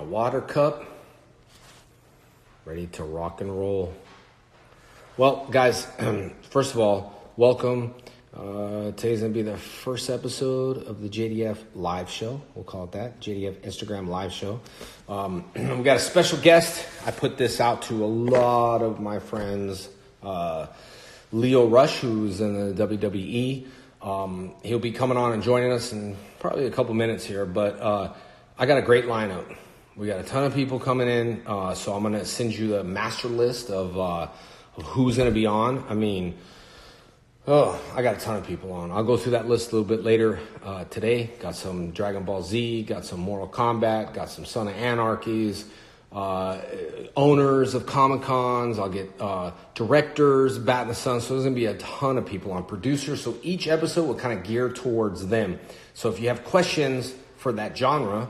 water cup, ready to rock and roll. Well, guys, first of all, welcome. Today's going to be the first episode of the JDF live show. We'll call it that, JDF Instagram live show. We got a special guest. I put this out to a lot of my friends. Lio Rush, who's in the WWE. He'll be coming on and joining us in probably a couple minutes here, but I got a great lineup. We got a ton of people coming in, so I'm going to send you the master list of who's going to be on. I mean, I got a ton of people on. I'll go through that list a little bit later today. Got some Dragon Ball Z, got some Mortal Kombat, got some Son of Anarchies, owners of Comic-Cons. I'll get directors, Bat in the Sun. So there's going to be a ton of people on, producers. So each episode will kind of gear towards them. So if you have questions for that genre,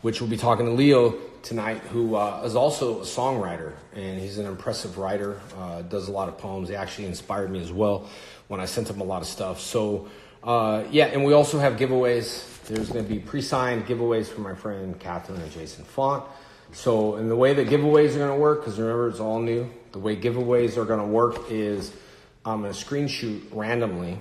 which we'll be talking to Lio tonight, who is also a songwriter, and he's an impressive writer, does a lot of poems. He actually inspired me as well when I sent him a lot of stuff. So, and we also have giveaways. There's going to be pre-signed giveaways for my friend Catherine and Jason Font. So, and the way that giveaways are going to work, because remember, it's all new. The way giveaways are going to work is I'm going to screenshot randomly,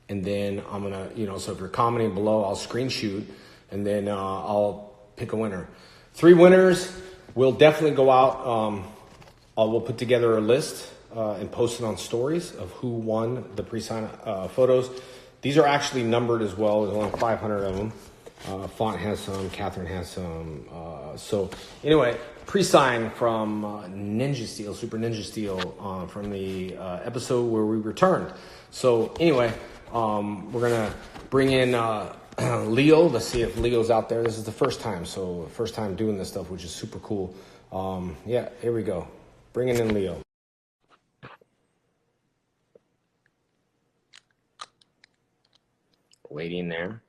and then I'm going to, so if you're commenting below, I'll screenshot, and then I'll pick a winner. 3 winners will definitely go out. We'll put together a list and post it on stories of who won the pre-signed photos. These are actually numbered as well. There's only 500 of them. Font has some, Catherine has some. So anyway, pre-signed from Ninja Steel, Super Ninja Steel, from the episode where we returned. So anyway, we're going to bring in Lio. Let's see if Leo's out there. This is the first time, so first time doing this stuff, which is super cool. Yeah, here we go. Bringing in Lio. Waiting there.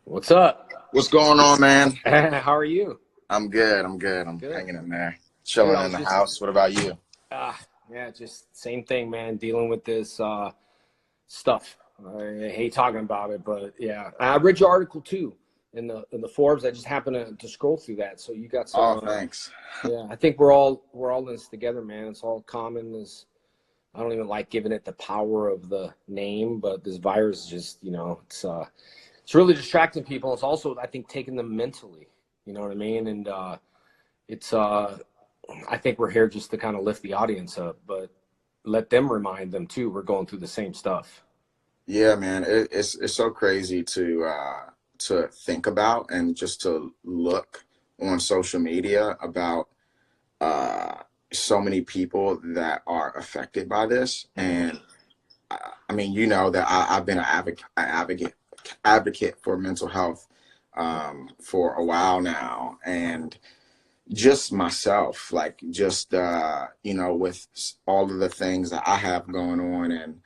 What's up? What's going on, man? How are you? I'm good. I'm good. Hanging in there, chilling in the house. What about you? Yeah, just same thing, man. Dealing with this stuff. I hate talking about it, but yeah, I read your article too in the Forbes. I just happened to scroll through that, so you got some. Oh, thanks. Yeah, I think we're all in this together, man. It's all common. I don't even like giving it the power of the name, but this virus is just, it's really distracting people. It's also, I think, taking them mentally. You know what I mean? And I think we're here just to kind of lift the audience up, but let them remind them too. We're going through the same stuff. Yeah, man. It's so crazy to think about and just to look on social media about so many people that are affected by this. And I mean, that I've been an advocate for mental health for a while now, and just myself, like just with all of the things that I have going on, and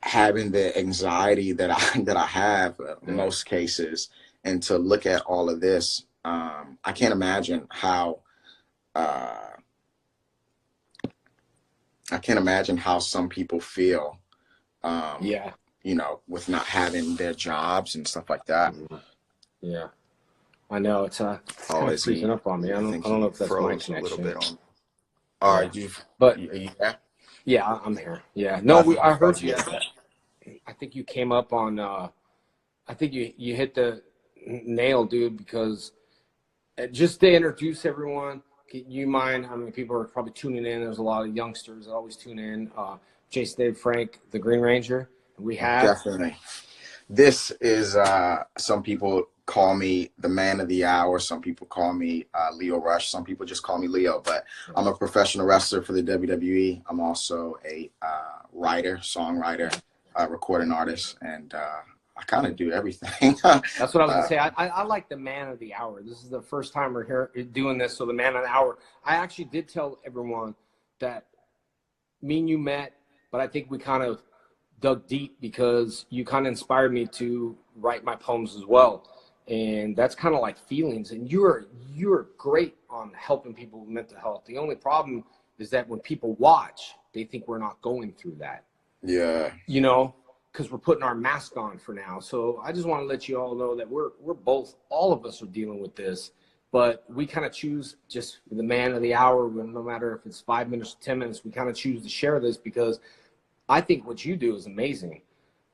having the anxiety that I have in most cases, and to look at all of this, I can't imagine how some people feel. With not having their jobs and stuff like that. Yeah, I know it's kind of freezing up on me. I don't know if that's my connection. A little bit on. All right, are you there? Yeah, I'm here. Yeah, no, I heard you. I think you came up on. I think you hit the nail, dude. Because just to introduce everyone, you mind? I mean, people are probably tuning in. There's a lot of youngsters that always tune in. Jason Dave Frank, the Green Ranger. We have definitely. This is some people call me the man of the hour. Some people call me Lio Rush. Some people just call me Lio. But I'm a professional wrestler for the WWE. I'm also a writer, songwriter, recording artist, and I kind of do everything. That's what I was gonna say. I like the man of the hour. This is the first time we're here doing this, so the man of the hour. I actually did tell everyone that me and you met, but I think we kind of dug deep because you kind of inspired me to write my poems as well, and that's kind of like feelings. And you're great on helping people with mental health. The only problem is that when people watch, they think we're not going through that. Yeah. because we're putting our mask on for now. So I just want to let you all know that we're both, all of us are dealing with this, but we kind of choose just the man of the hour, no matter if it's 5 minutes, 10 minutes, we kind of choose to share this because I think what you do is amazing.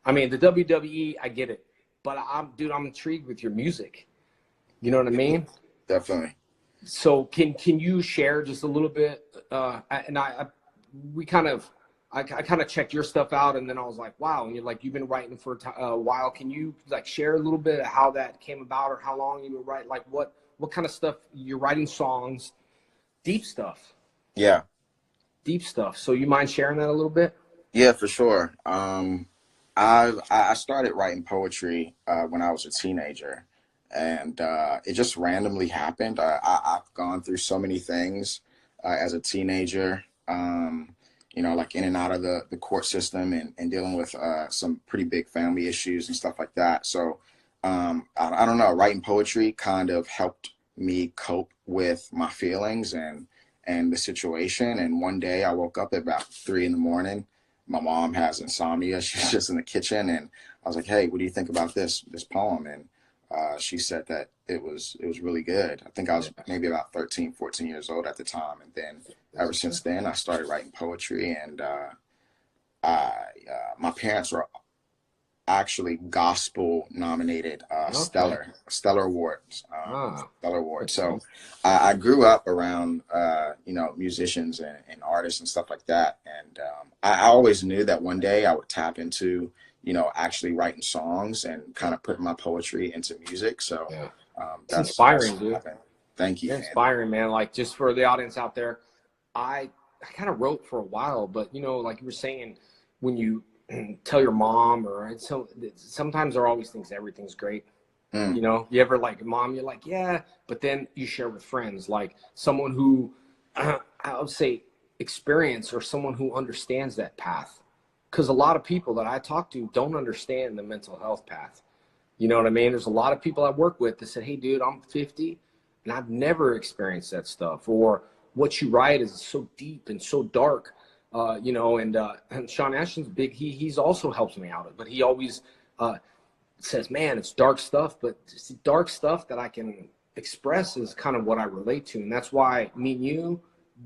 I mean, the WWE, I get it, but I'm intrigued with your music. You know what I mean? Definitely. So can you share just a little bit? I kind of checked your stuff out, and then I was like, wow. And you're like, you've been writing for a while. Can you like share a little bit of how that came about, or how long you were writing? Like what kind of stuff you're writing? Songs, deep stuff. Yeah. Deep stuff. So you mind sharing that a little bit? Yeah, for sure. I started writing poetry when I was a teenager, and it just randomly happened. I've gone through so many things as a teenager, like in and out of the court system, and dealing with some pretty big family issues and stuff like that. So I don't know, writing poetry kind of helped me cope with my feelings and the situation. And one day I woke up at about 3 in the morning. My mom has insomnia. She's just in the kitchen, and I was like, "Hey, what do you think about this poem?" And she said that it was really good. I think I was maybe about 13, 14 years old at the time, and then ever since then I started writing poetry. And my parents were actually gospel nominated Stellar Awards. Stellar Award. So I grew up around musicians and artists and stuff like that, and I always knew that one day I would tap into actually writing songs and kind of putting my poetry into music. So it's inspiring, dude. Thank you. You're inspiring, man. Like, just for the audience out there, I kind of wrote for a while, but like you were saying, when you tell your mom, or so sometimes there always thinks everything's great. You ever like, mom, you're like, yeah, but then you share with friends, like someone who I would say experience, or someone who understands that path. Because a lot of people that I talk to don't understand the mental health path. You know what I mean? There's a lot of people I work with that said, hey, dude, I'm 50 and I've never experienced that stuff. Or what you write is so deep and so dark. And Sean Ashton's big. He's also helps me out, but he always says, "Man, it's dark stuff, but it's dark stuff that I can express is kind of what I relate to." And that's why me and you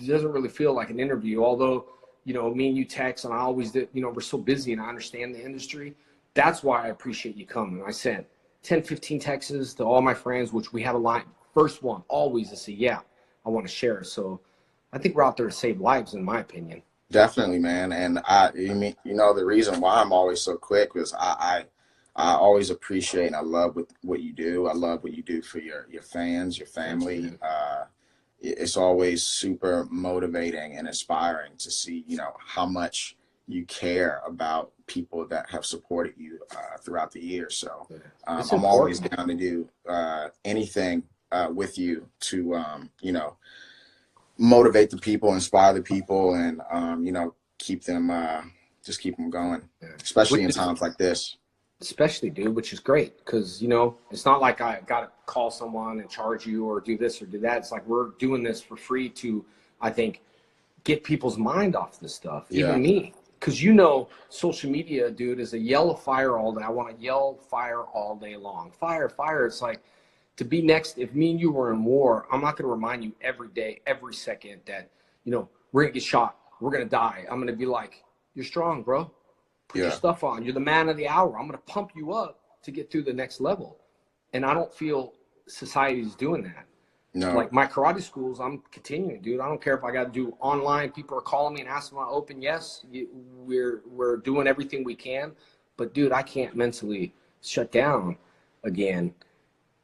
doesn't really feel like an interview. Although, me and you text, and I always did. We're so busy, and I understand the industry. That's why I appreciate you coming. I sent 10, 15 texts to all my friends, which we have a line. First one always to say, "Yeah, I want to share." So I think we're out there to save lives, in my opinion. Definitely, man. And the reason why I'm always so quick is I always appreciate and I love what you do. I love what you do for your fans, your family. It's always super motivating and inspiring to see, how much you care about people that have supported you throughout the years. So I'm always down to do anything with you to, motivate the people, inspire the people, and keep them going, especially in times like this. Especially, dude, which is great, because it's not like I gotta call someone and charge you or do this or do that. It's like we're doing this for free to, I think, get people's mind off this stuff. Even me, because social media, dude, is a yell of fire all day. I want to yell fire all day long. Fire. It's like, to be next, if me and you were in war, I'm not going to remind you every day, every second that, we're going to get shot. We're going to die. I'm going to be like, you're strong, bro. Put your stuff on. You're the man of the hour. I'm going to pump you up to get through the next level. And I don't feel society's doing that. No. Like my karate schools, I'm continuing, dude. I don't care if I got to do online. People are calling me and asking me to open. Yes, we're doing everything we can. But, dude, I can't mentally shut down again.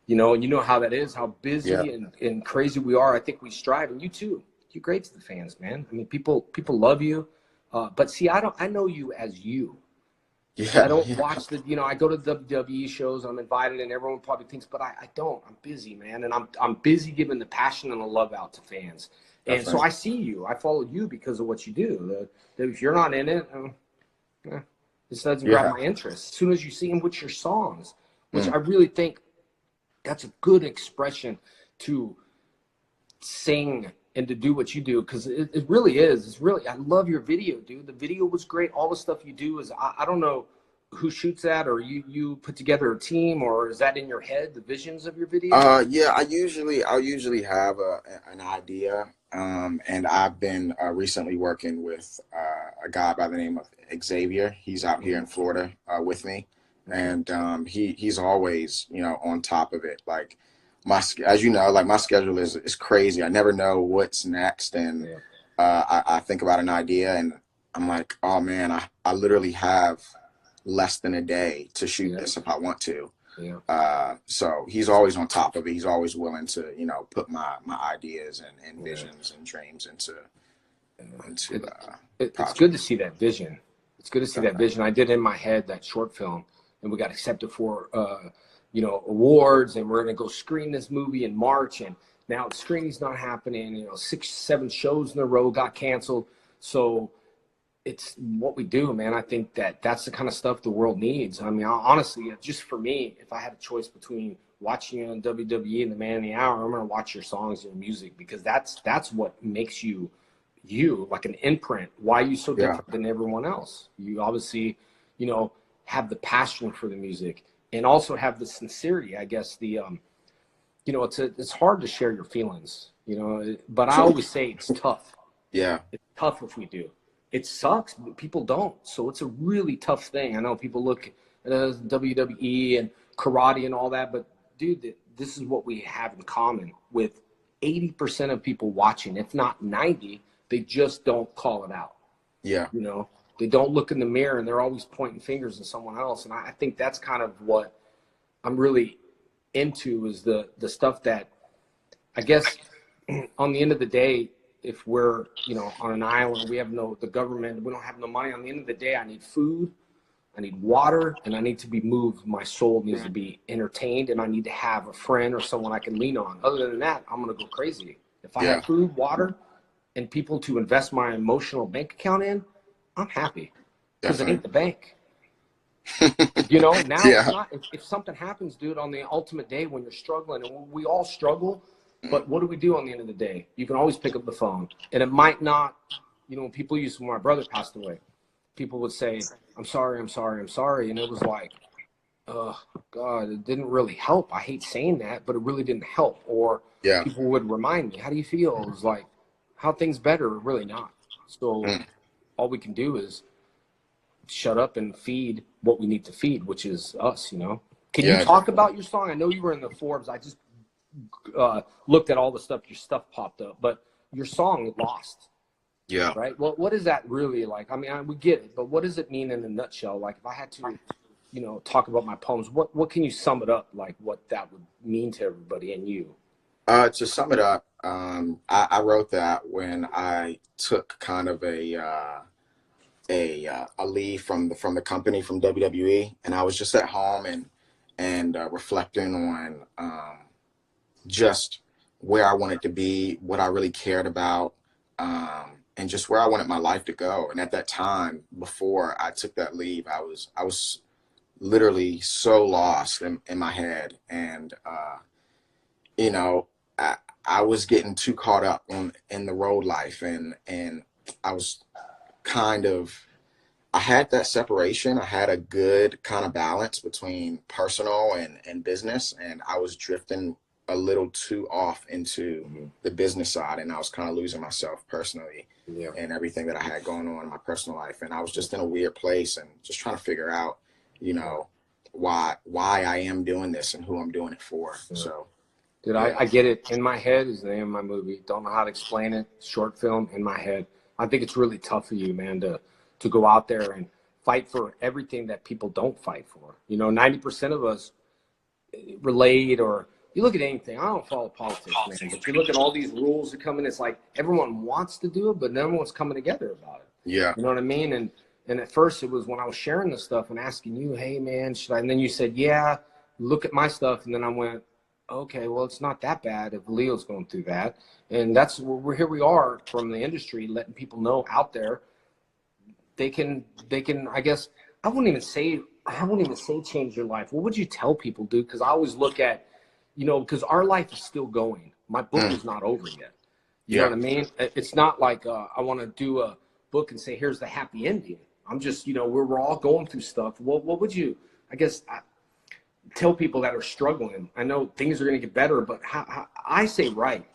And you know how that is, how busy and crazy we are. I think we strive, and you too. You're great to the fans, man. I mean, people love you. But see, I know you as you. I don't watch I go to WWE shows, I'm invited, and everyone probably thinks, but I don't. I'm busy, man. And I'm busy giving the passion and the love out to fans. And so I see you. I follow you because of what you do. If you're not in it, this doesn't grab my interest. As soon as you see him with your songs, which I really think that's a good expression to sing and to do what you do, because it really is. It's really, I love your video, dude. The video was great. All the stuff you do is, I don't know who shoots that, or you put together a team, or is that in your head, the visions of your videos? Yeah, I'll usually have an idea, and I've been recently working with a guy by the name of Xavier. He's out here in Florida with me, Okay. and he's always, on top of it. Like as you know, like my schedule is crazy. I never know what's next, and Yeah. I think about an idea, and I'm like, oh man, I literally have less than a day to shoot Yeah. this if I want to. Yeah. So he's always on top of it. He's always willing to, put my ideas and Yeah. visions and dreams into It, it's good to projects. see that vision. It's good to see that vision. I did in my head that short film, and we got accepted for awards, and we're gonna go screen this movie in March, and now the screening's not happening. 6, 7 shows in a row got canceled. So it's what we do, man. I think that's the kind of stuff the world needs. I mean, honestly, just for me, if I had a choice between watching you on WWE and the Man of the Hour, I'm gonna watch your songs and your music, because that's what makes you like an imprint. Why are you so Yeah, different than everyone else? You obviously, have the passion for the music, and also have the sincerity. I guess it's hard to share your feelings, but I true. always say it's tough. Yeah, It's tough if we do. It sucks, but people don't. So it's a really tough thing. I know people look at WWE and karate and all that, but dude, this is what we have in common with 80% of people watching, if not 90. They just don't call it out. yeah, They don't look in the mirror, and they're always pointing fingers at someone else. And I think that's kind of what I'm really into, is the stuff that, I guess, on the end of the day, if we're, on an island, we have the government, we don't have no money. On the end of the day, I need food, I need water, and I need to be moved. My soul needs to be entertained, and I need to have a friend or someone I can lean on. Other than that, I'm going to go crazy. If I yeah, have food, water, and people to invest my emotional bank account in, I'm happy, because it ain't definitely. the bank. Now it's Yeah, not. If something happens, dude, on the ultimate day when you're struggling, and we all struggle, but what do we do on the end of the day? You can always pick up the phone, and it might not. When people when my brother passed away, people would say, "I'm sorry, I'm sorry, I'm sorry," and it was like, "Oh God, it didn't really help." I hate saying that, but it really didn't help. Or yeah, people would remind me, "How do you feel?" It was like, "How things better?" Really not. So mm, all we can do is shut up and feed what we need to feed, which is us. Can you yeah, talk definitely. about your song? I know you were in the Forbes. I just looked at all the stuff. Your stuff popped up, but your song "Lost," Yeah. right? Well, what is that really like? I mean, we get it, but what does it mean in a nutshell? Like, if I had to, talk about my poems, what can you sum it up? Like, what that would mean to everybody and you? To sum it up, I wrote that when I took kind of a leave from the company from WWE, and I was just at home and reflecting on just where I wanted to be, what I really cared about, and just where I wanted my life to go. And at that time, before I took that leave, I was literally so lost in my head, and you know, I, I was getting too caught up in the road life, and I was kind of I had that separation. I had a good kind of balance between personal and business, and I was drifting a little too off into Mhm. the business side, and I was kind of losing myself personally Yeah. and everything that I had going on in my personal life, and I was just in a weird place and just trying to figure out, you Yeah. know, why I am doing this and who I'm doing it for. Yeah. So Dude, yeah, I get it. In My Head is the name of my movie. Don't know how to explain it. Short film, In My Head. I think it's really tough for you, man, to go out there and fight for everything that people don't fight for. 90% of us relate, or you look at anything. I don't follow politics, man, but you look at all these rules that come in. It's like everyone wants to do it, but no one's coming together about it. yeah, You know what I mean? And at first it was when I was sharing this stuff and asking you, hey man, should I? And then you said, yeah, look at my stuff. And then I went, okay, well, it's not that bad if Leo's going through that. And that's we're here. We are from the industry, letting people know out there they can. I guess I wouldn't even say change your life. What would you tell people, dude? Because I always look at, because our life is still going. My book mm, is not over yet. You know yeah, what I mean? It's not like I want to do a book and say, here's the happy ending. I'm just, you know, we're all going through stuff. What would you, I guess, tell people that are struggling? I know things are going to get better, but how I say write.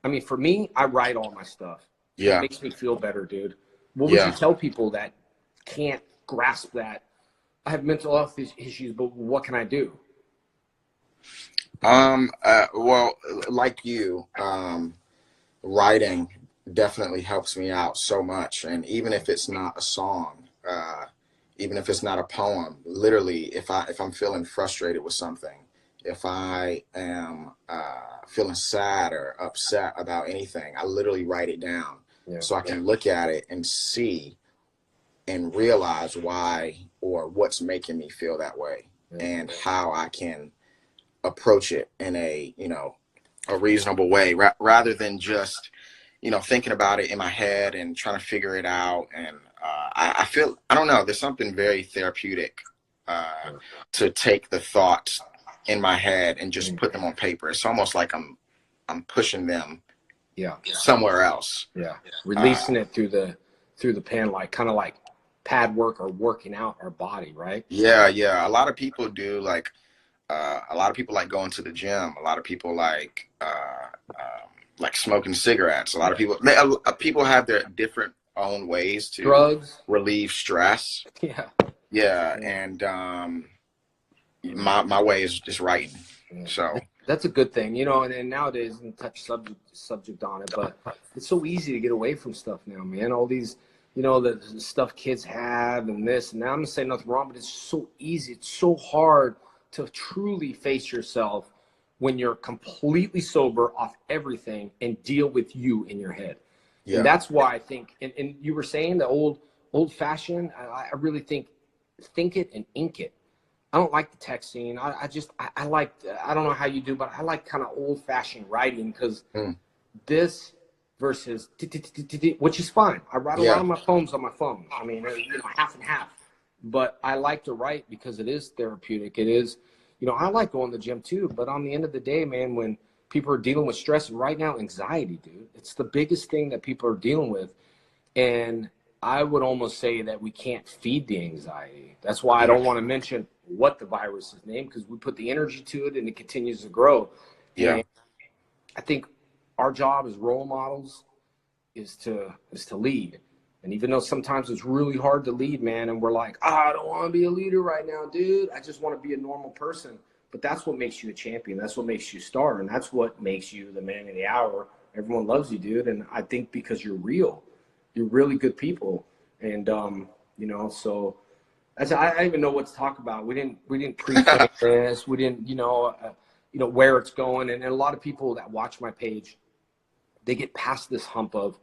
I mean, for me, I write all my stuff. It Yeah. makes me feel better, dude. What would you Yeah. tell people that can't grasp that? I have mental health issues, but what can I do? Well, like you, writing definitely helps me out so much. And even if it's not a song, even if it's not a poem, literally, if I'm feeling frustrated with something, if I am feeling sad or upset about anything, I literally write it down Yeah. so I can look at it and see and realize why or what's making me feel that way Yeah. and how I can approach it in a, you know, a reasonable way rather than just, you know, thinking about it in my head and trying to figure it out. And I feel, I don't know, there's something very therapeutic to take the thoughts in my head and just put them on paper. It's almost like I'm pushing them Yeah. somewhere else. Yeah. Uh, Releasing it through the pen, like kind of like pad work or working out our body, right? yeah, yeah. A lot of people do a lot of people like going to the gym. A lot of people like smoking cigarettes. A lot of people, people have their different own ways to Drugs. relieve stress. Yeah. Yeah, Yeah. and my way is just writing. Yeah. So That's a good thing, you know, and nowadays, and touch subject on it, but it's so easy to get away from stuff now, man. All these, you know, the stuff kids have and this, and I'm gonna say nothing wrong, but it's so easy. It's so hard to truly face yourself when you're completely sober off everything and deal with you in your head. And yeah, that's why I think, and you were saying the old fashioned, I really think it and ink it. I don't like the texting. I like, I don't know how you do, but I like kind of old fashioned writing because mm, this versus which is fine. I write a lot yeah, of my poems on my phone. I mean, you know, half and half. But I like to write because it is therapeutic. It is, you know, I like going to the gym too. But on the end of the day, man, when people are dealing with stress, and right now anxiety, dude, it's the biggest thing that people are dealing with. And I would almost say that we can't feed the anxiety. That's why I yeah, don't want to mention what the virus is named, because we put the energy to it and it continues to grow. yeah, And I think our job as role models is to lead. And even though sometimes it's really hard to lead, man, and we're like, I don't want to be a leader right now, dude. I just want to be a normal person. But that's what makes you a champion. That's what makes you a star. And that's what makes you the man of the hour. Everyone loves you, dude. And I think because you're real, you're really good people. And, you know, so I don't even know what to talk about. We didn't pre-plan this. We didn't, you know, where it's going. And a lot of people that watch my page, they get past this hump of,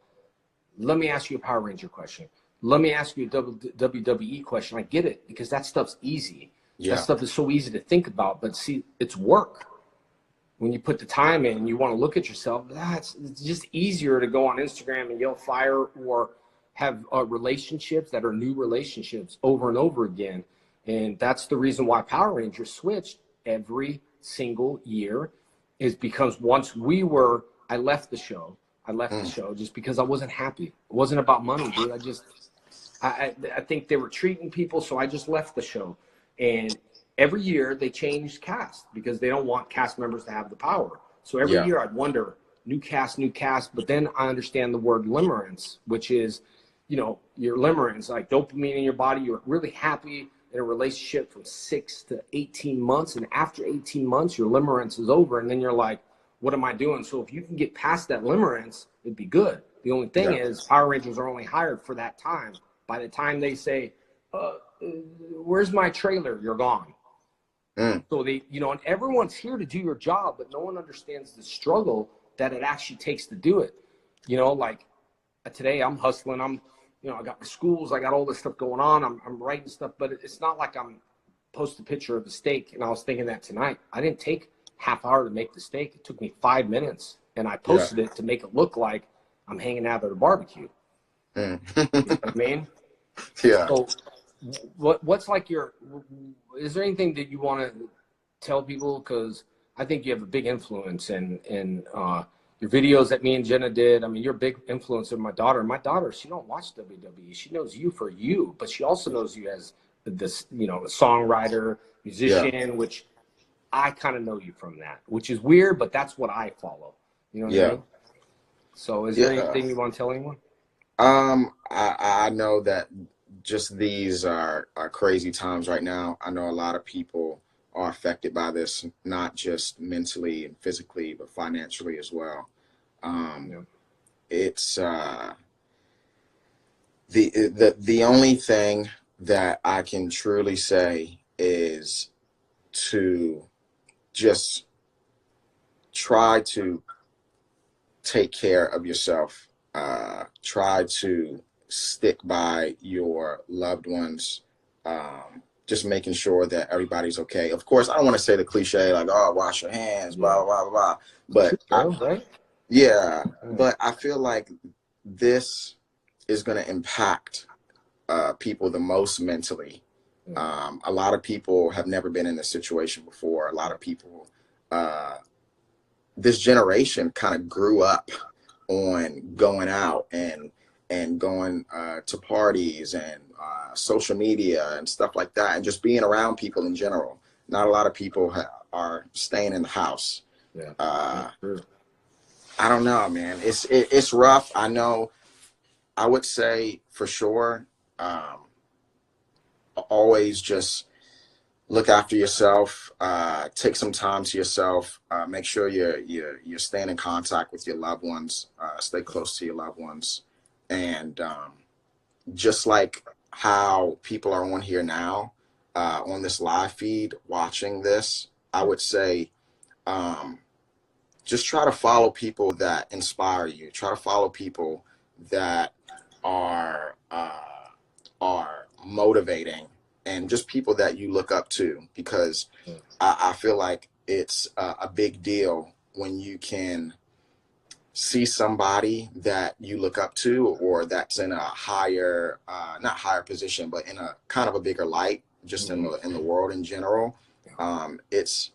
let me ask you a Power Ranger question. Let me ask you a WWE question. I get it because that stuff's easy. That yeah, stuff is so easy to think about, but see, it's work. When you put the time in, you want to look at yourself. It's just easier to go on Instagram and yell fire or have relationships that are new relationships over and over again. And that's the reason why Power Rangers switched every single year, is because I left the show. I left the mm, show just because I wasn't happy. It wasn't about money, dude. I think they were treating people, so I just left the show. And every year they changed cast because they don't want cast members to have the power. So every yeah, year I'd wonder, new cast, new cast. But then I understand the word limerence, which is, you know, your limerence, like dopamine in your body. You're really happy in a relationship from 6 to 18 months. And after 18 months, your limerence is over. And then you're like, what am I doing? So if you can get past that limerence, it'd be good. The only thing yeah, is Power Rangers are only hired for that time. By the time they say, where's my trailer? You're gone. mm, So they, you know, and everyone's here to do your job, but no one understands the struggle that it actually takes to do it. You know, like today I'm hustling. You know, I got my schools, I got all this stuff going on. I'm writing stuff, but it's not like I'm post a picture of the steak. And I was thinking that tonight, I didn't take half hour to make the steak. It took me 5 minutes, and I yeah, posted it to make it look like I'm hanging out at a barbecue. You know mm. what I mean? Yeah. So what's like is there anything that you want to tell people? Because I think you have a big influence in your videos that me and Jenna did. I mean, you're a big influencer. My daughter, she don't watch WWE. She knows you for you, but she also knows you as this, you know, a songwriter, Yeah. musician, which I kind of know you from that, which is weird, but that's what I follow. You know what I Yeah. mean? So is there Yeah. anything you want to tell anyone? I know that just these are crazy times right now. I know a lot of people are affected by this, not just mentally and physically, but financially as well. Um, Yeah. it's the only thing that I can truly say is to just try to take care of yourself. Try to stick by your loved ones. Just making sure that everybody's okay. Of course, I don't want to say the cliche like, "Oh, wash your hands," blah Yeah. blah blah blah. True, But bro, right? yeah, Yeah. but I feel like this is going to impact people the most mentally. Yeah. A lot of people have never been in this situation before. A lot of people, uh, this generation kind of grew up on going out and going to parties and social media and stuff like that, and just being around people in general. Not a lot of people are staying in the house. Yeah. Uh, That's true. I don't know, man. It's rough. I know. I would say for sure. Always just look after yourself. Take some time to yourself. Make sure you're staying in contact with your loved ones. Stay close to your loved ones, and just like how people are on here now, on this live feed, watching this, I would say, um, just try to follow people that inspire you. Try to follow people that are are motivating, and just people that you look up to, because Yeah. I feel like it's a big deal when you can see somebody that you look up to, or that's in a higher, not higher position, but in a kind of a bigger light, just in Mhm. the world in general. Yeah. It's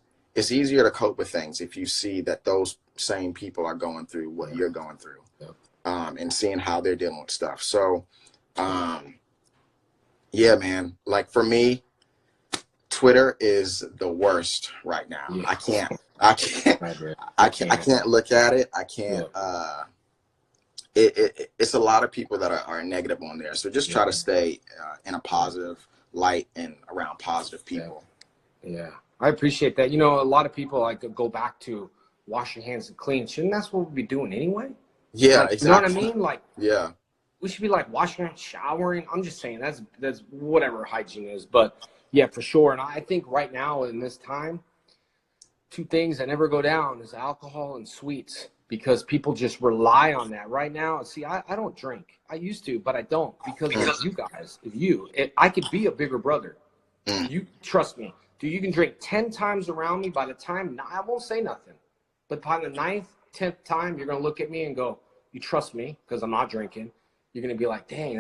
easier to cope with things if you see that those same people are going through what Yeah. you're going through, Yeah. and seeing how they're dealing with stuff. So, um, yeah, man. Like for me, Twitter is the worst right now. Yeah. I can't, Right there. I can't look at it. I Yeah. can't. It's a lot of people that are negative on there. So just try Yeah. to stay in a Yeah. positive light and around positive Yeah. people. Yeah. I appreciate that. You know, a lot of people like to go back to wash your hands and clean. Shouldn't that's what we'd be doing anyway? Yeah, Like, you know what I exactly. mean? Like, Yeah, we should be like washing our hands, showering. I'm just saying that's whatever hygiene is. But yeah, for sure. And I think right now in this time, two things that never go down is alcohol and sweets, because people just rely on that right now. See, I don't drink. I used to, but I don't because of you guys. I could be a bigger brother. mm, You trust me. Dude, you can drink 10 times around me. By the time, I won't say nothing. But by the ninth, 10th time, you're going to look at me and go, you trust me because I'm not drinking. You're going to be like, dang,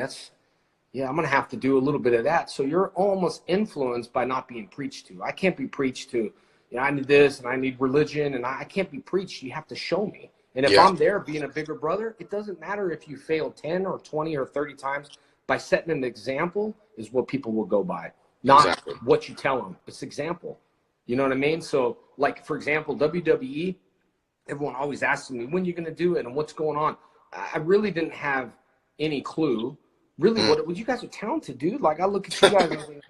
yeah, I'm going to have to do a little bit of that. So you're almost influenced by not being preached to. I can't be preached to, you know, I need this and I need religion, and I can't be preached. You have to show me. And if yeah, I'm there being a bigger brother, it doesn't matter if you fail 10 or 20 or 30 times. By setting an example is what people will go by, not exactly. what you tell them. It's example. You know what I mean? So, like, for example, WWE, everyone always asks me, when are you going to do it and what's going on? I really didn't have any clue. Really, Mm, what you guys are talented, dude. Like, I look at you guys and I think,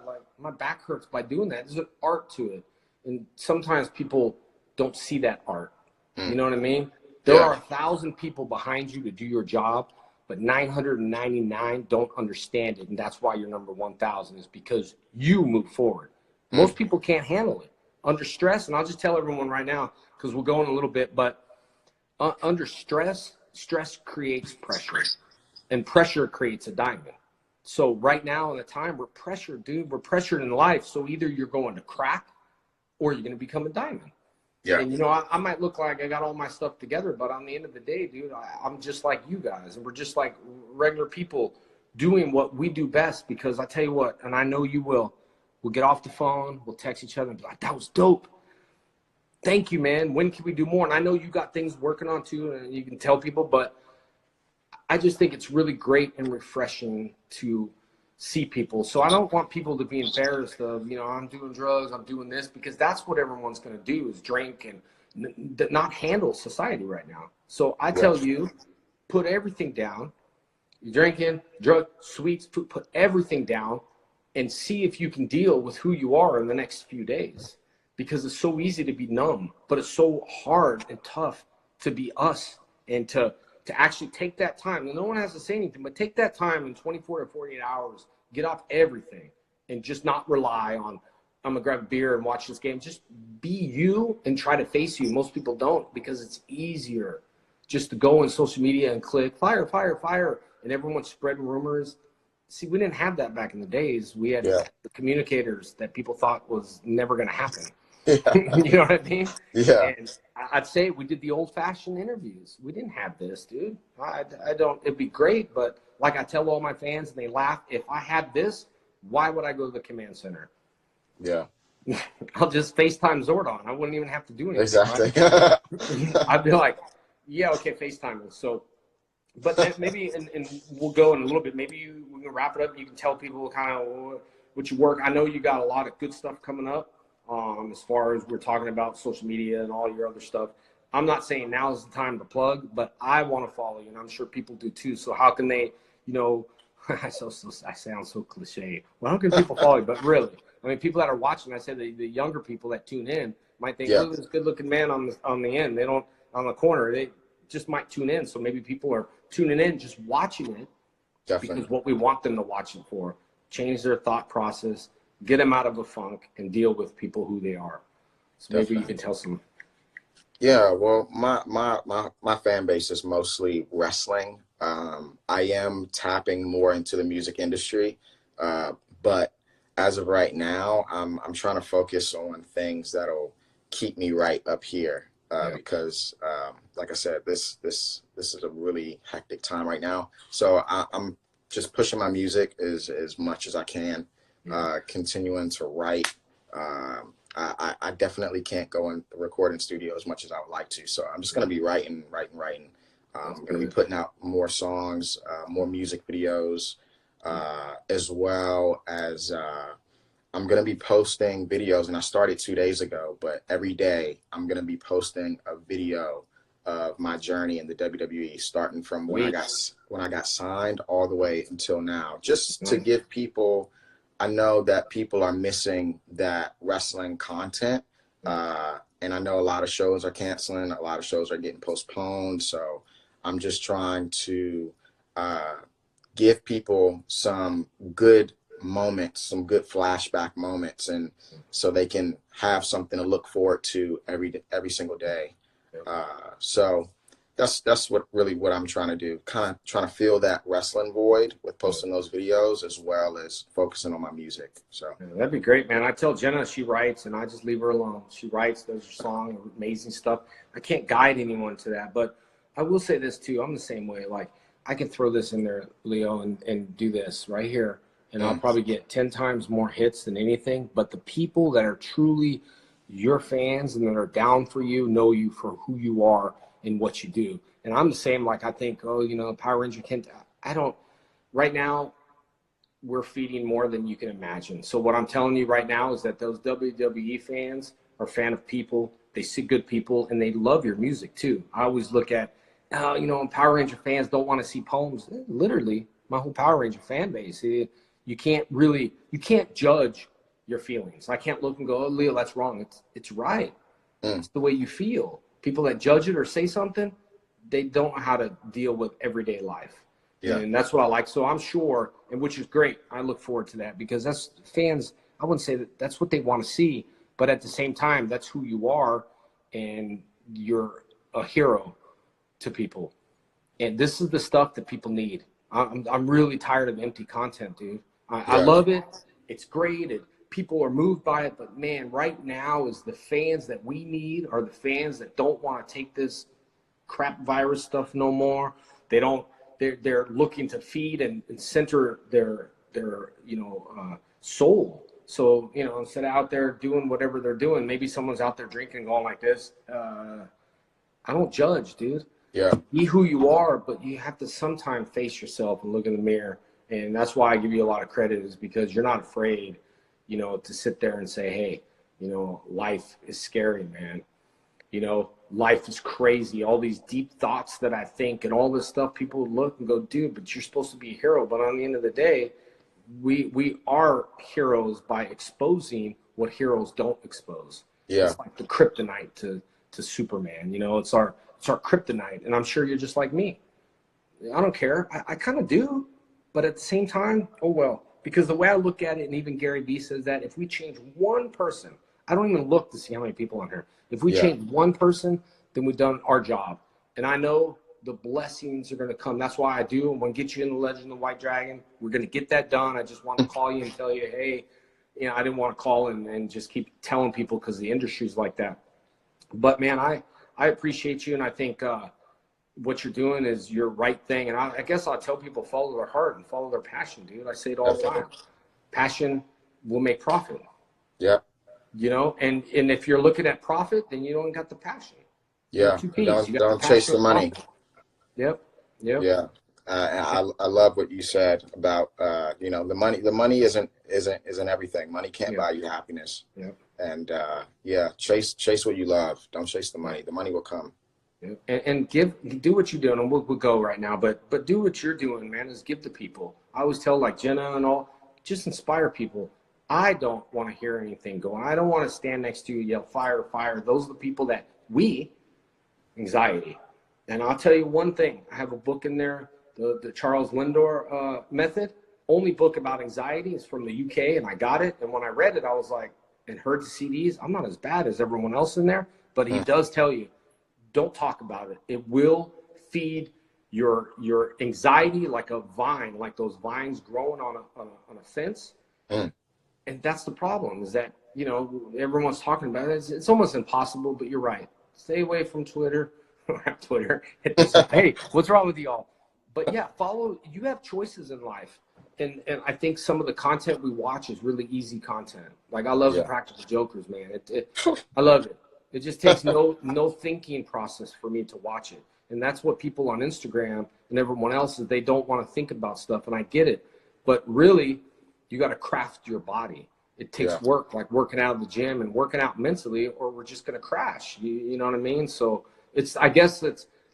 like, my back hurts by doing that. There's an art to it. And sometimes people don't see that art. You mm, know what I mean? There yeah, are 1,000 people behind you to do your job, but 999 don't understand it. And that's why you're number 1,000, is because you move forward. mm, Most people can't handle it under stress. And I'll just tell everyone right now, because we'll go in a little bit, but under stress, stress creates pressure, and pressure creates a diamond. So right now in the time, we're pressured, dude. We're pressured in life. So either you're going to crack or you're going to become a diamond. yeah, And, you know, I might look like I got all my stuff together, but on the end of the day, dude, I'm just like you guys. And we're just like regular people doing what we do best. Because I tell you what, and I know you will, we'll get off the phone, we'll text each other and be like, that was dope. Thank you, man. When can we do more? And I know you got things working on too, and you can tell people, but I just think it's really great and refreshing to see people. So I don't want people to be embarrassed of, I'm doing drugs, I'm doing this, because that's what everyone's going to do is drink and not handle society right now. So I tell you, put everything down. You're drinking, drug, sweets, food, put everything down and see if you can deal with who you are in the next few days. Because it's so easy to be numb, but it's so hard and tough to be us and to actually take that time. And no one has to say anything, but take that time in 24 to 48 hours, get off everything and just not rely on, I'm going to grab a beer and watch this game. Just be you and try to face you. Most people don't, because it's easier just to go on social media and click fire, fire, fire. And everyone's spreading rumors. See, we didn't have that back in the days. We had the communicators that people thought was never going to happen. Yeah. You know what I mean? Yeah. And I'd say we did the old-fashioned interviews. We didn't have this, dude. I don't. It'd be great, but like I tell all my fans, and they laugh. If I had this, why would I go to the command center? Yeah. I'll just FaceTime Zordon. I wouldn't even have to do anything. Exactly. Right? I'd be like, yeah, okay, FaceTime. So, but maybe, and we'll go in a little bit. Maybe we can wrap it up. You can tell people kind of what you work. I know you got a lot of good stuff coming up. As far as we're talking about social media and all your other stuff. I'm not saying now is the time to plug, but I want to follow you, and I'm sure people do too. So how can they, I sound so cliche. Well, how can people follow you? But really, I mean, people that are watching, I said the younger people that tune in might think, look at this good-looking man on the end. They don't, on the corner, they just might tune in. So maybe people are tuning in, just watching it. Definitely. Because what we want them to watch it for, change their thought process, get them out of a funk, and deal with people who they are. So maybe you can tell some. Yeah, well, my fan base is mostly wrestling. I am tapping more into the music industry, but as of right now, I'm trying to focus on things that'll keep me right up here. Because, like I said, this is a really hectic time right now. So I'm just pushing my music as much as I can. Continuing to write. I definitely can't go and record in studio as much as I would like to. So I'm just going to be writing. I'm going to be putting out more songs, more music videos, as well as I'm going to be posting videos. And I started 2 days ago, but every day I'm going to be posting a video of my journey in the WWE, starting from when I got signed all the way until now, just to give people. I know that people are missing that wrestling content, and I know a lot of shows are canceling, a lot of shows are getting postponed. So I'm just trying to give people some good moments, some good flashback moments, and so they can have something to look forward to every single day. So that's what I'm trying to do, kind of trying to fill that wrestling void with posting those videos as well as focusing on my music. So that'd be great, man. I tell Jenna she writes, and I just leave her alone. She writes, does her song, amazing stuff. I can't guide anyone to that, but I will say this too. I'm the same way. Like, I can throw this in there, Leo, and do this right here, and I'll probably get 10 times more hits than anything. But the people that are truly your fans and that are down for you know you for who you are in what you do. And I'm the same. Like, I think, Power Ranger Kent. I don't. Right now, we're feeding more than you can imagine. So what I'm telling you right now is that those WWE fans are a fan of people. They see good people, and they love your music too. I always look at, Power Ranger fans don't want to see poems. Literally, my whole Power Ranger fan base. You can't judge your feelings. I can't look and go, oh, Leo, that's wrong. It's right. It's the way you feel. People that judge it or say something, they don't know how to deal with everyday life. Yeah. And that's what I like. So I'm sure, and which is great. I look forward to that because that's fans. I wouldn't say that's what they want to see, but at the same time, that's who you are, and you're a hero to people. And this is the stuff that people need. I'm really tired of empty content, dude. I love it. It's great. People are moved by it, but man, right now is the fans that we need are the fans that don't want to take this crap virus stuff no more. They're looking to feed and center their soul So, you know, instead of out there doing whatever they're doing, maybe someone's out there drinking and going like this. I don't judge, dude. Yeah. Be who you are, but you have to sometimes face yourself and look in the mirror. And that's why I give you a lot of credit, is because you're not afraid, you know, to sit there and say, hey, you know, life is scary, man. You know, life is crazy. All these deep thoughts that I think and all this stuff, people look and go, dude, but you're supposed to be a hero. But on the end of the day, we are heroes by exposing what heroes don't expose. Yeah. It's like the kryptonite to Superman. You know, it's our kryptonite. And I'm sure you're just like me. I don't care. I kind of do. But at the same time, oh well. Because the way I look at it, and even Gary Vee says that, if we change one person, I don't even look to see how many people on here. If we change one person, then we've done our job. And I know the blessings are going to come. That's why I do. I'm going to get you in the Legend of the White Dragon. We're going to get that done. I just want to call you and tell you, hey, you know, I didn't want to call and just keep telling people because the industry's like that. But, man, I appreciate you, and I think what you're doing is your right thing. And I guess I'll tell people, follow their heart and follow their passion, dude. I say it all the time. Passion will make profit. Yeah. You know, and if you're looking at profit, then you don't got the passion. Yeah. Don't chase the money. Yep. Yeah. I love what you said about you know, the money isn't everything. Money can't buy you happiness. Yep. And chase what you love. Don't chase the money. The money will come. Yep. And do what you're doing, and we'll go right now. But do what you're doing, man. Is give to people. I always tell, like Jenna and all, just inspire people. I don't want to hear anything going. I don't want to stand next to you, yell fire, fire. Those are the people that anxiety. And I'll tell you one thing. I have a book in there, the Charles Lindor method. Only book about anxiety is from the UK, and I got it. And when I read it, I was like, and heard the CDs, I'm not as bad as everyone else in there. But he does tell you, don't talk about it. It will feed your anxiety like a vine, like those vines growing on a fence. And that's the problem, is that, you know, everyone's talking about it. It's almost impossible, but you're right. Stay away from Twitter. Twitter. Hey, what's wrong with y'all? But yeah, you have choices in life. And I think some of the content we watch is really easy content. Like I love the Practical Jokers, man. I love it. It just takes no thinking process for me to watch it. And that's what people on Instagram and everyone else is, they don't want to think about stuff. And I get it. But really, you got to craft your body. It takes work, like working out at the gym and working out mentally, or we're just going to crash. You know what I mean? So I guess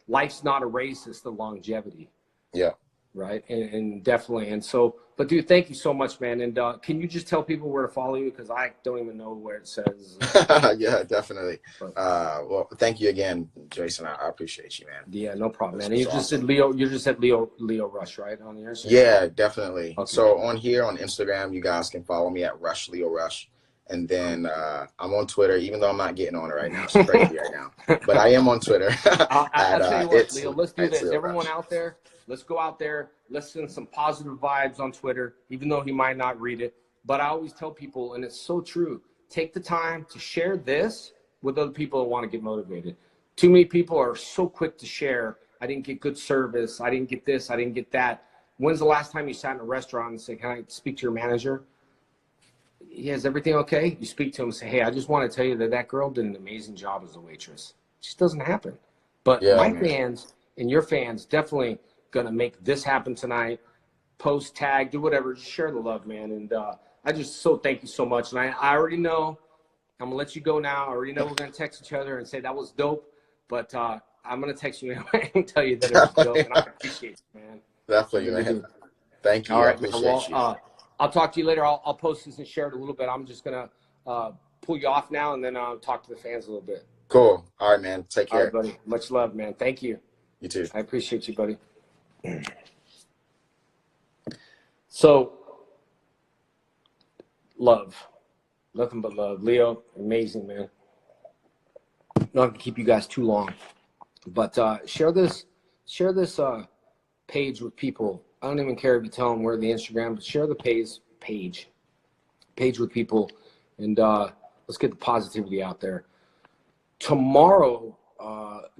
life's not a race, it's the longevity. Yeah. Right. And definitely. And so, but dude, thank you so much, man. And can you just tell people where to follow you? Because I don't even know where it says. Yeah, definitely. Well, thank you again, Jason. I appreciate you, man. Yeah, no problem, man. And you just said Leo, you just said Leo Rush, right? On the Instagram? Yeah, definitely. Okay. So on here on Instagram, you guys can follow me at Leo Rush. And then I'm on Twitter, even though I'm not getting on it right now. It's crazy right now. But I am on Twitter. I'll tell you what, Leo, let's do this. Everyone out there, let's go out there. Let's send some positive vibes on Twitter, even though he might not read it. But I always tell people, and it's so true, take the time to share this with other people that want to get motivated. Too many people are so quick to share. I didn't get good service. I didn't get this. I didn't get that. When's the last time you sat in a restaurant and said, can I speak to your manager? Yeah, is everything okay? You speak to him and say, hey, I just want to tell you that girl did an amazing job as a waitress. It just doesn't happen. But fans and your fans definitely going to make this happen tonight. Post, tag, do whatever. Just share the love, man. And I just thank you so much. And I already know, I'm going to let you go now. I already know we're going to text each other and say that was dope. But I'm going to text you anyway and tell you that it was dope. And I appreciate it, man. Definitely, man. Thank you. All right, I appreciate you. I'll talk to you later. I'll post this and share it a little bit. I'm just going to pull you off now and then talk to the fans a little bit. Cool. All right, man. Take care. All right, buddy. Much love, man. Thank you. You too. I appreciate you, buddy. So, love. Nothing but love. Leo, amazing, man. Not going to keep you guys too long. But share this page with people. I don't even care if you tell them where the Instagram, but share the page with people, and let's get the positivity out there. Tomorrow,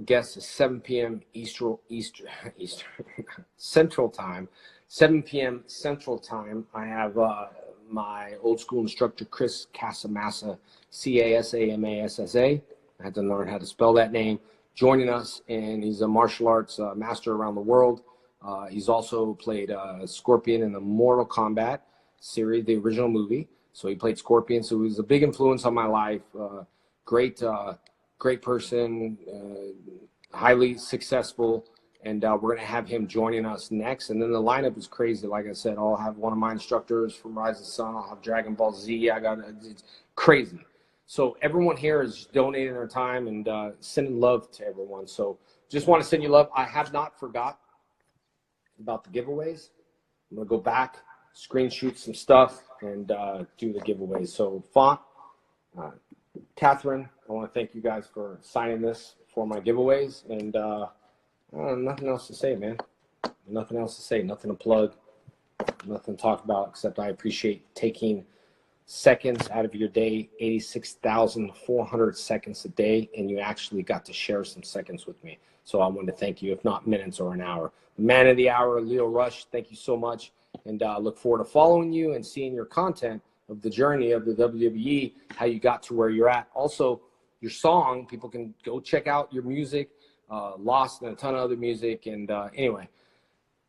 guess is 7 p.m. Eastern Central Time. 7 p.m. Central Time. I have my old school instructor, Chris Casamassa, Casamassa. I had to learn how to spell that name, joining us, and he's a martial arts master around the world. He's also played Scorpion in the Mortal Kombat series, the original movie. So he played Scorpion. So he was a big influence on my life. Great person, highly successful. And we're going to have him joining us next. And then the lineup is crazy. Like I said, I'll have one of my instructors from Rise of the Sun. I'll have Dragon Ball Z. It's crazy. So everyone here is donating their time and sending love to everyone. So just want to send you love. I have not forgot about the giveaways. I'm going to go back, screenshot some stuff, and do the giveaways. So Font, Catherine, I want to thank you guys for signing this for my giveaways. And nothing else to say, man. Nothing else to say. Nothing to plug. Nothing to talk about, except I appreciate taking seconds out of your day, 86,400 seconds a day, and you actually got to share some seconds with me. So I want to thank you, if not minutes or an hour. The man of the hour, Leo Rush, thank you so much. And look forward to following you and seeing your content of the journey of the WWE, how you got to where you're at. Also, your song, people can go check out your music, Lost and a ton of other music. And anyway,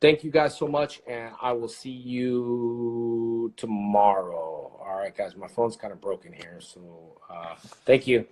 thank you guys so much, and I will see you tomorrow. All right, guys, my phone's kind of broken here, so thank you.